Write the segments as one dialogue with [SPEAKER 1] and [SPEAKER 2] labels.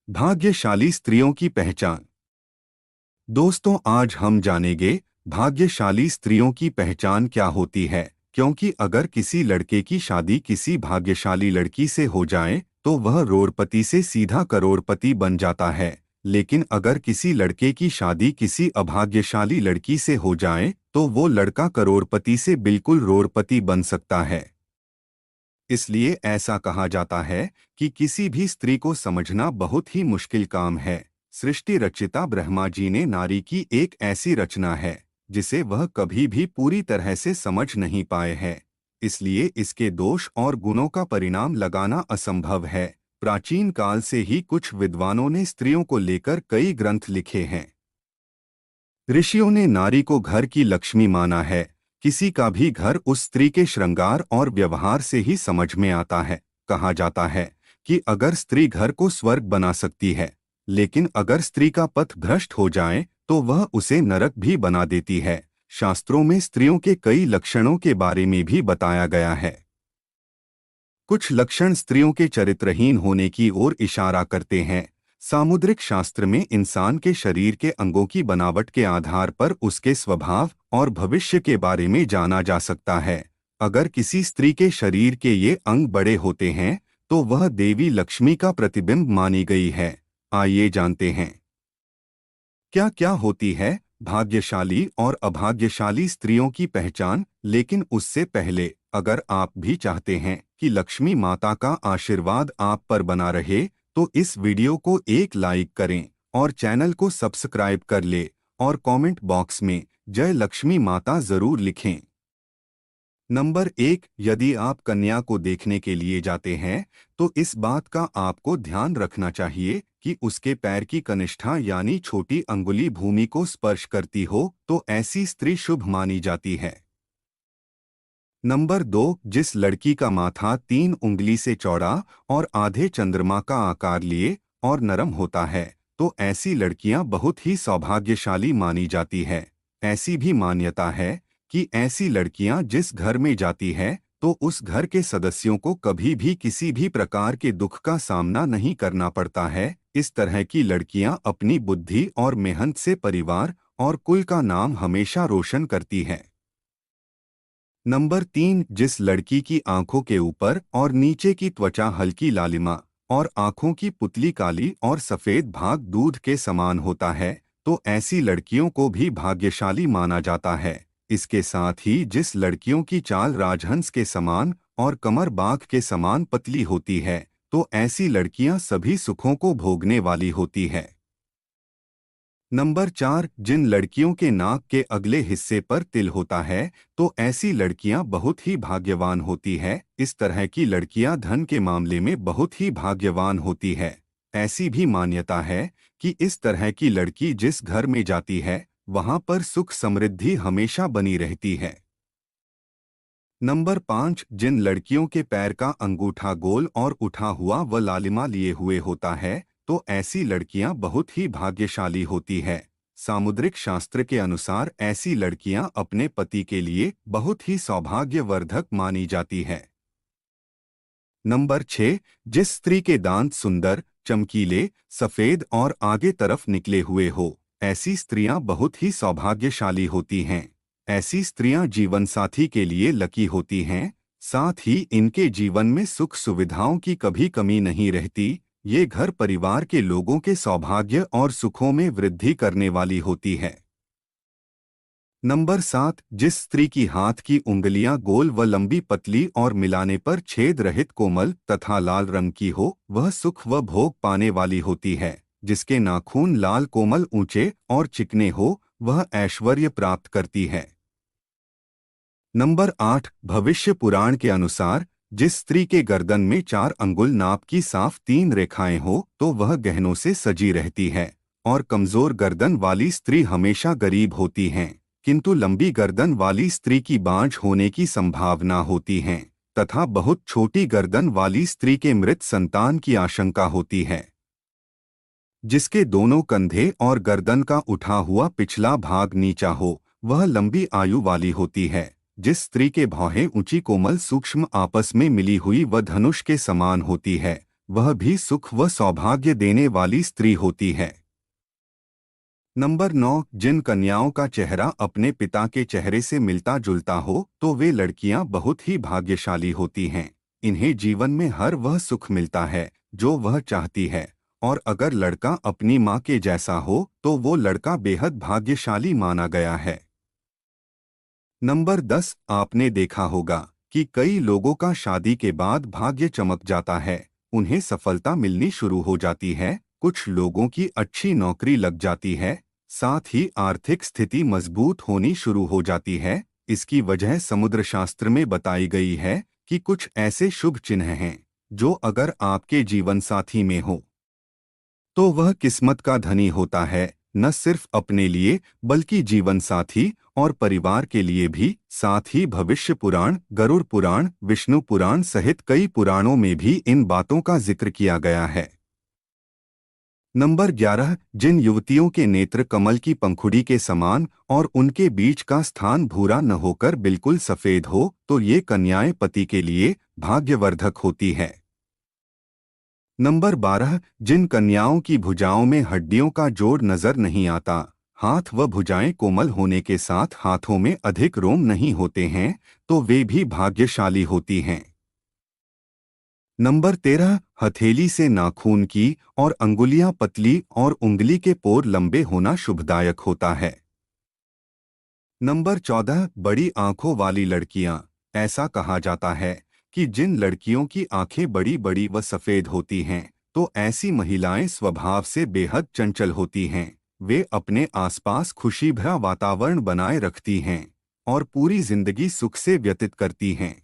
[SPEAKER 1] भाग्यशाली स्त्रियों की पहचान। दोस्तों, आज हम जानेंगे भाग्यशाली स्त्रियों की पहचान क्या होती है। क्योंकि अगर किसी लड़के की शादी किसी भाग्यशाली लड़की से हो जाए तो वह करोड़पति से सीधा करोड़पति बन जाता है। लेकिन अगर किसी लड़के की शादी किसी अभाग्यशाली लड़की से हो जाए तो वो लड़का करोड़पति से बिल्कुल रोड़पति बन सकता है। इसलिए ऐसा कहा जाता है कि किसी भी स्त्री को समझना बहुत ही मुश्किल काम है। सृष्टि रचिता ब्रह्मा जी ने नारी की एक ऐसी रचना है जिसे वह कभी भी पूरी तरह से समझ नहीं पाए हैं। इसलिए इसके दोष और गुणों का परिणाम लगाना असंभव है। प्राचीन काल से ही कुछ विद्वानों ने स्त्रियों को लेकर कई ग्रंथ लिखे हैं। ऋषियों ने नारी को घर की लक्ष्मी माना है। किसी का भी घर उस स्त्री के श्रृंगार और व्यवहार से ही समझ में आता है। कहा जाता है कि अगर स्त्री घर को स्वर्ग बना सकती है, लेकिन अगर स्त्री का पथ भ्रष्ट हो जाए तो वह उसे नरक भी बना देती है। शास्त्रों में स्त्रियों के कई लक्षणों के बारे में भी बताया गया है। कुछ लक्षण स्त्रियों के चरित्रहीन होने की ओर इशारा करते हैं। सामुद्रिक शास्त्र में इंसान के शरीर के अंगों की बनावट के आधार पर उसके स्वभाव और भविष्य के बारे में जाना जा सकता है। अगर किसी स्त्री के शरीर के ये अंग बड़े होते हैं तो वह देवी लक्ष्मी का प्रतिबिंब मानी गई है। आइए जानते हैं क्या क्या होती है भाग्यशाली और अभाग्यशाली स्त्रियों की पहचान। लेकिन उससे पहले, अगर आप भी चाहते हैं कि लक्ष्मी माता का आशीर्वाद आप पर बना रहे तो इस वीडियो को एक लाइक करें और चैनल को सब्सक्राइब कर ले और कमेंट बॉक्स में जय लक्ष्मी माता जरूर लिखें। नंबर 1, यदि आप कन्या को देखने के लिए जाते हैं तो इस बात का आपको ध्यान रखना चाहिए कि उसके पैर की कनिष्ठा यानी छोटी अंगुली भूमि को स्पर्श करती हो तो ऐसी स्त्री शुभ मानी जाती है। नंबर 2, जिस लड़की का माथा 3 उंगली से चौड़ा और आधे चंद्रमा का आकार लिए और नरम होता है तो ऐसी लड़कियां बहुत ही सौभाग्यशाली मानी जाती है। ऐसी भी मान्यता है कि ऐसी लड़कियां जिस घर में जाती है तो उस घर के सदस्यों को कभी भी किसी भी प्रकार के दुख का सामना नहीं करना पड़ता है। इस तरह की लड़कियां अपनी बुद्धि और मेहनत से परिवार और कुल का नाम हमेशा रोशन करती है। नंबर 3, जिस लड़की की आंखों के ऊपर और नीचे की त्वचा हल्की लालिमा और आंखों की पुतली काली और सफेद भाग दूध के समान होता है तो ऐसी लड़कियों को भी भाग्यशाली माना जाता है। इसके साथ ही जिस लड़कियों की चाल राजहंस के समान और कमर बाघ के समान पतली होती है तो ऐसी लड़कियां सभी सुखों को भोगने वाली होती है। नंबर 4, जिन लड़कियों के नाक के अगले हिस्से पर तिल होता है तो ऐसी लड़कियां बहुत ही भाग्यवान होती है। इस तरह की लड़कियां धन के मामले में बहुत ही भाग्यवान होती है। ऐसी भी मान्यता है कि इस तरह की लड़की जिस घर में जाती है वहां पर सुख समृद्धि हमेशा बनी रहती है। नंबर 5, जिन लड़कियों के पैर का अंगूठा गोल और उठा हुआ व लालिमा लिए हुए होता है तो ऐसी लड़कियां बहुत ही भाग्यशाली होती है। सामुद्रिक शास्त्र के अनुसार ऐसी लड़कियां अपने पति के लिए बहुत ही सौभाग्यवर्धक मानी जाती है। नंबर 6, जिस स्त्री के दांत सुंदर, चमकीले, सफेद और आगे तरफ निकले हुए हो, ऐसी स्त्रियां बहुत ही सौभाग्यशाली होती हैं। ऐसी स्त्रियां जीवन साथी के लिए लकी होती हैं। साथ ही इनके जीवन में सुख सुविधाओं की कभी कमी नहीं रहती। ये घर परिवार के लोगों के सौभाग्य और सुखों में वृद्धि करने वाली होती है। नंबर 7, जिस स्त्री की हाथ की उंगलियां गोल व लंबी पतली और मिलाने पर छेद रहित कोमल तथा लाल रंग की हो वह सुख व भोग पाने वाली होती है। जिसके नाखून लाल कोमल ऊंचे और चिकने हो वह ऐश्वर्य प्राप्त करती है। नंबर 8, भविष्य पुराण के अनुसार जिस स्त्री के गर्दन में 4 अंगुल नाप की साफ 3 रेखाएं हो तो वह गहनों से सजी रहती है। और कमजोर गर्दन वाली स्त्री हमेशा गरीब होती हैं, किंतु लंबी गर्दन वाली स्त्री की बांझ होने की संभावना होती है तथा बहुत छोटी गर्दन वाली स्त्री के मृत संतान की आशंका होती है। जिसके दोनों कंधे और गर्दन का उठा हुआ पिछला भाग नीचा हो वह लंबी आयु वाली होती है। जिस स्त्री के भौहें ऊंची कोमल सूक्ष्म आपस में मिली हुई व धनुष के समान होती है वह भी सुख व सौभाग्य देने वाली स्त्री होती है। नंबर 9, जिन कन्याओं का चेहरा अपने पिता के चेहरे से मिलता जुलता हो तो वे लड़कियां बहुत ही भाग्यशाली होती हैं। इन्हें जीवन में हर वह सुख मिलता है जो वह चाहती है, और अगर लड़का अपनी माँ के जैसा हो तो वो लड़का बेहद भाग्यशाली माना गया है। नंबर 10, आपने देखा होगा कि कई लोगों का शादी के बाद भाग्य चमक जाता है। उन्हें सफलता मिलनी शुरू हो जाती है, कुछ लोगों की अच्छी नौकरी लग जाती है, साथ ही आर्थिक स्थिति मजबूत होनी शुरू हो जाती है। इसकी वजह समुद्र शास्त्र में बताई गई है कि कुछ ऐसे शुभ चिन्ह हैं जो अगर आपके जीवन साथी में हो तो वह किस्मत का धनी होता है, न सिर्फ अपने लिए बल्कि जीवन साथी और परिवार के लिए भी। साथ ही भविष्य पुराण, गरुड़ पुराण, विष्णु पुराण सहित कई पुराणों में भी इन बातों का जिक्र किया गया है। नंबर 11, जिन युवतियों के नेत्र कमल की पंखुड़ी के समान और उनके बीच का स्थान भूरा न होकर बिल्कुल सफेद हो तो ये कन्याएं पति के लिए भाग्यवर्धक होती है। नंबर 12, जिन कन्याओं की भुजाओं में हड्डियों का जोड़ नजर नहीं आता, हाथ व भुजाएं कोमल होने के साथ हाथों में अधिक रोम नहीं होते हैं, तो वे भी भाग्यशाली होती हैं। नंबर 13, हथेली से नाखून की और अंगुलियां पतली और उंगली के पोर लंबे होना शुभदायक होता है। नंबर 14, बड़ी आंखों वाली लड़कियां। ऐसा कहा जाता है कि जिन लड़कियों की आंखें बड़ी बड़ी व सफेद होती हैं तो ऐसी महिलाएं स्वभाव से बेहद चंचल होती हैं। वे अपने आसपास खुशी भरा वातावरण बनाए रखती हैं और पूरी जिंदगी सुख से व्यतीत करती हैं।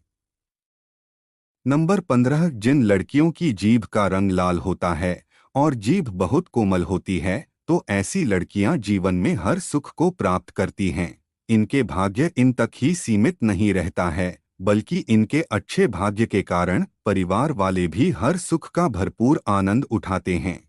[SPEAKER 1] नंबर 15, जिन लड़कियों की जीभ का रंग लाल होता है और जीभ बहुत कोमल होती है तो ऐसी लड़कियां जीवन में हर सुख को प्राप्त करती हैं। इनके भाग्य इन तक ही सीमित नहीं रहता है, बल्कि इनके अच्छे भाग्य के कारण परिवार वाले भी हर सुख का भरपूर आनंद उठाते हैं।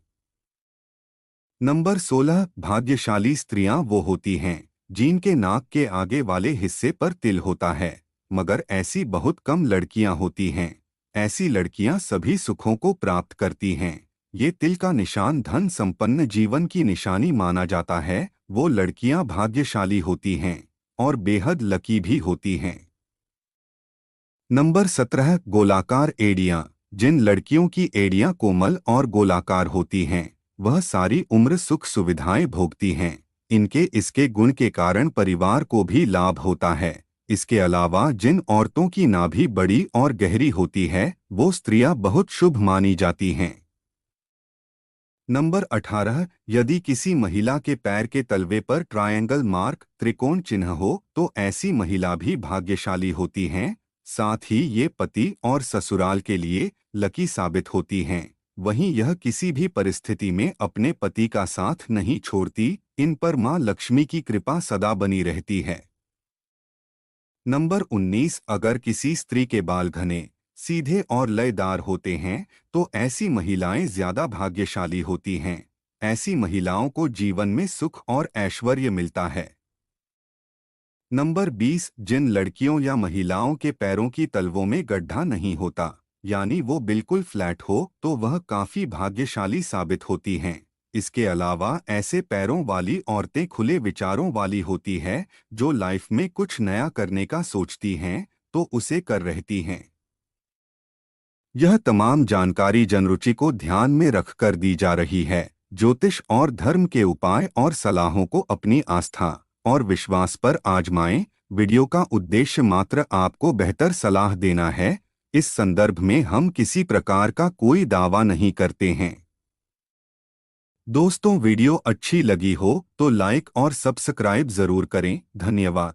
[SPEAKER 1] नंबर 16, भाग्यशाली स्त्रियां वो होती हैं जिनके नाक के आगे वाले हिस्से पर तिल होता है, मगर ऐसी बहुत कम लड़कियां होती हैं। ऐसी लड़कियां सभी सुखों को प्राप्त करती हैं। ये तिल का निशान धन संपन्न जीवन की निशानी माना जाता है। वो लड़कियां भाग्यशाली होती हैं और बेहद लकी भी होती हैं। नंबर 17, गोलाकार एड़ियां। जिन लड़कियों की एड़ियां कोमल और गोलाकार होती हैं वह सारी उम्र सुख सुविधाएं भोगती हैं। इनके इसके गुण के कारण परिवार को भी लाभ होता है। इसके अलावा जिन औरतों की नाभि बड़ी और गहरी होती है वो स्त्रियां बहुत शुभ मानी जाती हैं। नंबर 18, यदि किसी महिला के पैर के तलवे पर ट्रायंगल मार्क त्रिकोण चिन्ह हो तो ऐसी महिला भी भाग्यशाली होती हैं। साथ ही ये पति और ससुराल के लिए लकी साबित होती हैं। वहीं यह किसी भी परिस्थिति में अपने पति का साथ नहीं छोड़ती। इन पर मां लक्ष्मी की कृपा सदा बनी रहती है। नंबर 19, अगर किसी स्त्री के बाल घने, सीधे और लयदार होते हैं तो ऐसी महिलाएं ज्यादा भाग्यशाली होती हैं। ऐसी महिलाओं को जीवन में सुख और ऐश्वर्य मिलता है। नंबर 20, जिन लड़कियों या महिलाओं के पैरों की तलवों में गड्ढा नहीं होता, यानी वो बिल्कुल फ्लैट हो, तो वह काफी भाग्यशाली साबित होती हैं। इसके अलावा ऐसे पैरों वाली औरतें खुले विचारों वाली होती है, जो लाइफ में कुछ नया करने का सोचती हैं तो उसे कर रहती हैं। यह तमाम जानकारी जनरुचि को ध्यान में रखकर दी जा रही है। ज्योतिष और धर्म के उपाय और सलाहों को अपनी आस्था और विश्वास पर आजमाएं। वीडियो का उद्देश्य मात्र आपको बेहतर सलाह देना है। इस संदर्भ में हम किसी प्रकार का कोई दावा नहीं करते हैं। दोस्तों, वीडियो अच्छी लगी हो तो लाइक और सब्सक्राइब जरूर करें। धन्यवाद।